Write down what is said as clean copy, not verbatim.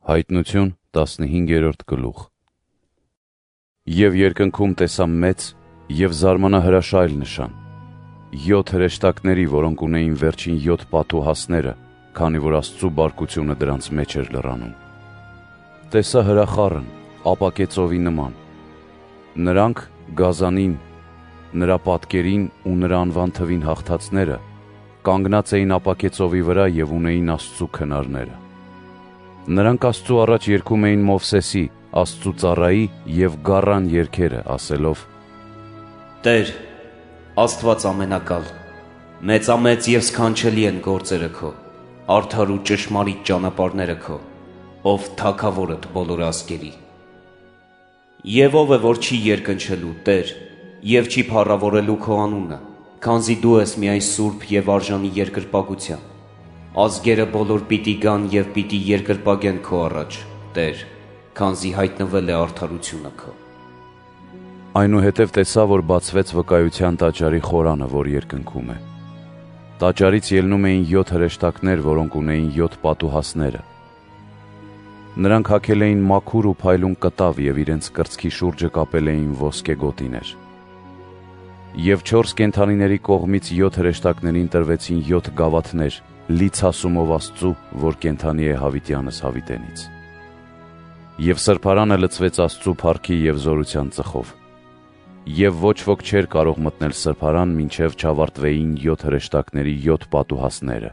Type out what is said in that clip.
Հայտնություն 15-րդ գլուխ։ Եվ երկնքում տեսա մեծ և զարմանա հրաշայել նշան. 7 հրեշտակների, որոնք ունեին վերջին 7 պատուհասները, քանի որ Աստծու բարկությունը դրանց մեջ էր լռանում։ Տեսա հրախառն, ապակե ծովի նման։ Նրանք գազանին, նրա պատկերին ու նրա անվան թվին հաղթածները կանգնած էին ապակե ծովի վրա և ունեին Աստծու քնարները։ Նրանք Աստծու առաջ երգում էին Մովսեսի, Աստծու ծառայի և գառան երգերը, ասելով. Տեր, Աստված ամենակալ, մեծամեծ և սքանչելի են գործերը քո, արդար ու ճշմարիտ ճանապարհները քո, ով թագավորդ բոլոր ազգերի։ Եվ ով է, որ չի երկնչելու, Տեր, և չի փառավորելու քո անունը, քանզի դու ես միայն սուրբ և արժանի երկրպագության։ Ազգերը բոլոր պիտի գան և պիտի երկրպագեն քո առաջ, Տեր, քանզի հայտնվել է արդարությունը քո։ Այնուհետև տեսա, որ բացվեց վկայության տաճարի խորանը, որ երկնքում է։ Տաճարից ելնում էին 7 հրեշտակներ, որոնք ունեին 7 պատուհասները։ Նրանք հագել էին մաքուր ու փայլուն կտավ և իրենց կրծքի շուրջը կապել էին ոսկե գոտիներ։ Եվ 4 կենդանիների կողմից 7 հրեշտակներին տրվեցին 7 գավաթներ, լիցասումով Աստծու, որ կենդանի է հավիտյանս հավիտենից։ Եվ սրբարանը լցվեց Աստծու փառքի և զորության ծխով։ Եվ ոչ ոք չէր կարող մտնել սրբարան, մինչև չավարտվեին 7 հրեշտակների 7 պատուհասները։